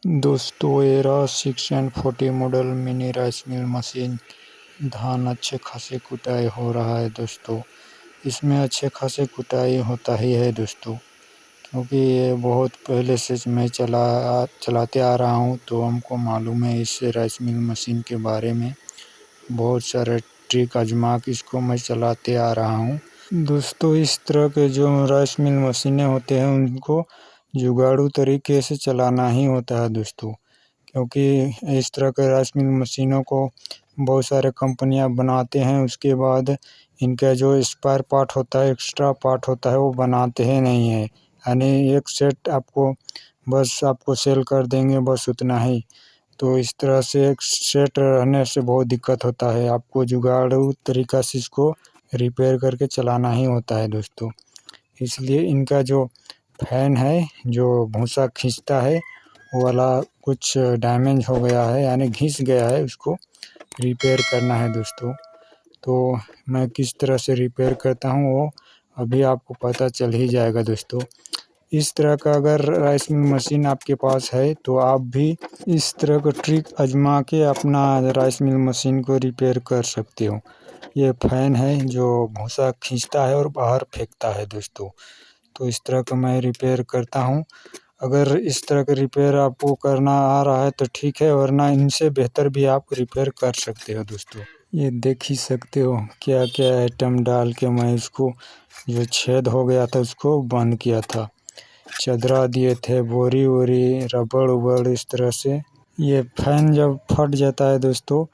दोस्तों era 640 model mini rice mill machine धान अच्छे खासे कुटाई हो रहा है दोस्तों। इसमें अच्छे खासे कुटाई होता ही है दोस्तों, क्योंकि ये बहुत पहले से मैं चलाते आ रहा हूँ, तो हमको मालूम है इस राइस मिल मशीन के बारे में। बहुत सारे ट्रिक आजमा के इसको मैं चलाते आ रहा हूँ दोस्तों। इस तरह के जो राइस मिल मशीनें होते हैं उनको जुगाड़ू तरीके से चलाना ही होता है दोस्तों, क्योंकि इस तरह के राइस मिल मशीनों को बहुत सारे कंपनियां बनाते हैं। उसके बाद इनका जो स्पेयर पार्ट होता है, एक्स्ट्रा पार्ट होता है, वो बनाते ही नहीं है। यानी एक सेट आपको सेल कर देंगे, बस उतना ही। तो इस तरह से एक सेट रहने से बहुत दिक्कत होता है, आपको जुगाड़ू तरीका से इसको रिपेयर करके चलाना ही होता है दोस्तों। इसलिए इनका जो फैन है, जो भूसा खींचता है, वो वाला कुछ डैमेज हो गया है, यानी घिस गया है, उसको रिपेयर करना है दोस्तों। तो मैं किस तरह से रिपेयर करता हूँ वो अभी आपको पता चल ही जाएगा दोस्तों। इस तरह का अगर राइस मिल मशीन आपके पास है तो आप भी इस तरह का ट्रिक आजमा के अपना राइस मिल मशीन को रिपेयर कर सकते हो। ये फैन है जो भूसा खींचता है और बाहर फेंकता है दोस्तों। तो इस तरह का मैं रिपेयर करता हूँ। अगर इस तरह का रिपेयर आपको करना आ रहा है तो ठीक है, वरना इनसे बेहतर भी आप रिपेयर कर सकते हो दोस्तों। ये देख ही सकते हो क्या क्या आइटम डाल के मैं इसको, जो छेद हो गया था उसको बंद किया था। चदरा दिए थे, बोरी वोरी, रबड़ उबड़, इस तरह से। ये फैन जब फट जाता है दोस्तों,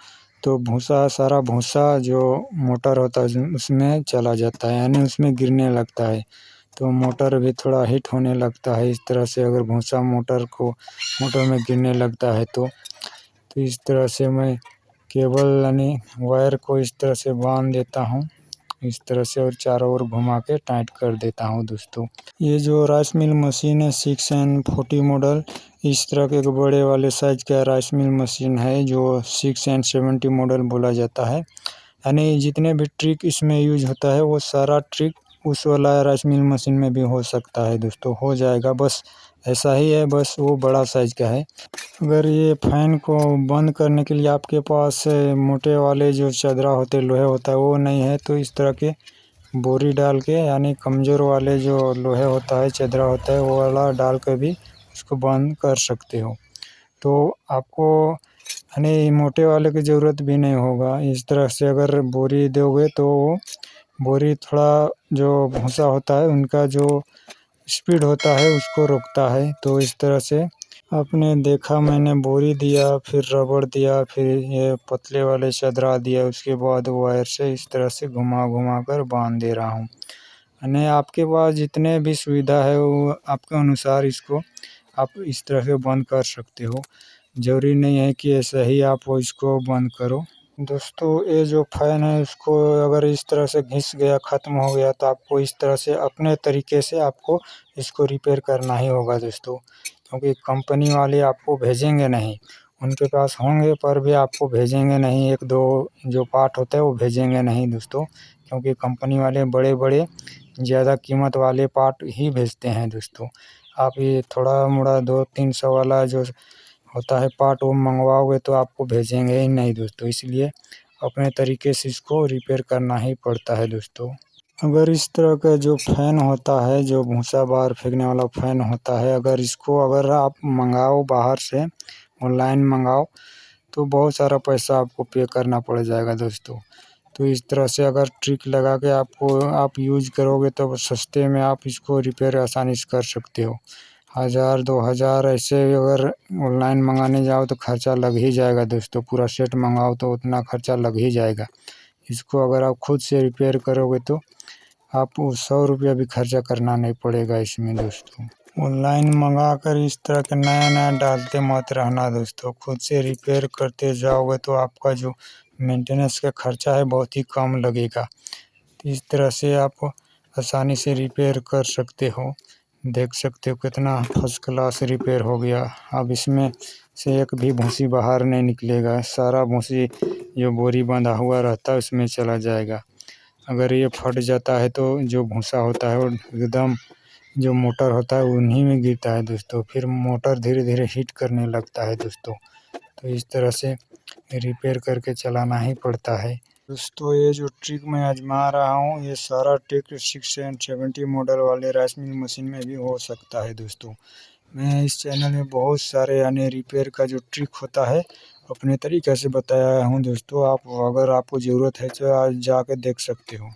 तो सारा भूसा जो मोटर होता है उसमें चला जाता है, यानी उसमें गिरने लगता है। तो मोटर भी थोड़ा हीट होने लगता है। इस तरह से अगर भूसा मोटर में गिरने लगता है तो इस तरह से मैं केबल यानी वायर को इस तरह से बांध देता हूँ, इस तरह से, और चारों ओर घुमा के टाइट कर देता हूँ दोस्तों। ये जो राइस मिल मशीन है 640 मॉडल, इस तरह के एक बड़े वाले साइज का राइस मिल मशीन है जो 670 मॉडल बोला जाता है। यानी जितने भी ट्रिक इसमें यूज होता है वो सारा ट्रिक उस वाला राइस मिल मशीन में भी हो सकता है दोस्तों, हो जाएगा। बस ऐसा ही है, बस वो बड़ा साइज का है। अगर ये फैन को बंद करने के लिए आपके पास मोटे वाले जो चदरा होते, लोहे होता है, वो नहीं है, तो इस तरह के बोरी डाल के, यानी कमज़ोर वाले जो लोहे होता है, चदरा होता है, वो वाला डाल कर भी उसको बंद कर सकते हो। तो आपको यानी मोटे वाले की ज़रूरत भी नहीं होगा। इस तरह से अगर बोरी दोगे तो वो बोरी थोड़ा जो भूसा होता है उनका जो स्पीड होता है उसको रोकता है। तो इस तरह से आपने देखा, मैंने बोरी दिया, फिर रबड़ दिया, फिर ये पतले वाले चदरा दिया, उसके बाद वायर से इस तरह से घुमा घुमा कर बांध दे रहा हूँ। यानी आपके पास जितने भी सुविधा है वो आपके अनुसार इसको आप इस तरह से बंद कर सकते हो। ज़रूरी नहीं है कि ऐसे ही आप इसको बंद करो दोस्तों। ये जो फैन है उसको अगर इस तरह से घिस गया, ख़त्म हो गया, तो आपको इस तरह से अपने तरीके से आपको इसको रिपेयर करना ही होगा दोस्तों, क्योंकि कंपनी वाले आपको भेजेंगे नहीं। उनके पास होंगे पर भी आपको भेजेंगे नहीं, एक दो जो पार्ट होता है वो भेजेंगे नहीं दोस्तों, क्योंकि कंपनी वाले बड़े बड़े ज़्यादा कीमत वाले पार्ट ही भेजते हैं दोस्तों। आप ये थोड़ा मोड़ा 200-300 वाला जो होता है पार्ट वो मंगवाओगे तो आपको भेजेंगे ही नहीं दोस्तों। इसलिए अपने तरीके से इसको रिपेयर करना ही पड़ता है दोस्तों। अगर इस तरह का जो फैन होता है, जो भूसा बाहर फेंकने वाला फैन होता है, अगर आप मंगाओ बाहर से, ऑनलाइन मंगाओ, तो बहुत सारा पैसा आपको पे करना पड़ जाएगा दोस्तों। तो इस तरह से अगर ट्रिक लगा के आप यूज़ करोगे तो सस्ते में आप इसको रिपेयर आसानी से कर सकते हो। 1000-2000 ऐसे अगर ऑनलाइन मंगाने जाओ तो खर्चा लग ही जाएगा दोस्तों। पूरा सेट मंगाओ तो उतना खर्चा लग ही जाएगा। इसको अगर आप खुद से रिपेयर करोगे तो आपको 100 रुपया भी खर्चा करना नहीं पड़ेगा इसमें दोस्तों। ऑनलाइन मंगा कर इस तरह के नया नया डालते मत रहना दोस्तों। खुद से रिपेयर करते जाओगे तो आपका जो मेंटेनेंस का खर्चा है बहुत ही कम लगेगा। इस तरह से आप आसानी से रिपेयर कर सकते हो। देख सकते हो कितना फर्स्ट क्लास रिपेयर हो गया। अब इसमें से एक भी भूसी बाहर नहीं निकलेगा, सारा भूसी जो बोरी बंधा हुआ रहता है उसमें चला जाएगा। अगर ये फट जाता है तो जो भूसा होता है वो एकदम जो मोटर होता है उन्हीं में गिरता है दोस्तों। फिर मोटर धीरे धीरे हीट करने लगता है दोस्तों। तो इस तरह से रिपेयर करके चलाना ही पड़ता है दोस्तों। ये जो ट्रिक मैं आजमा रहा हूँ ये सारा ट्रिक 670 मॉडल वाले राइस मिल मशीन में भी हो सकता है दोस्तों। मैं इस चैनल में बहुत सारे यानी रिपेयर का जो ट्रिक होता है अपने तरीके से बताया हूँ दोस्तों। आप अगर आपको ज़रूरत है तो आज जाकर देख सकते हो।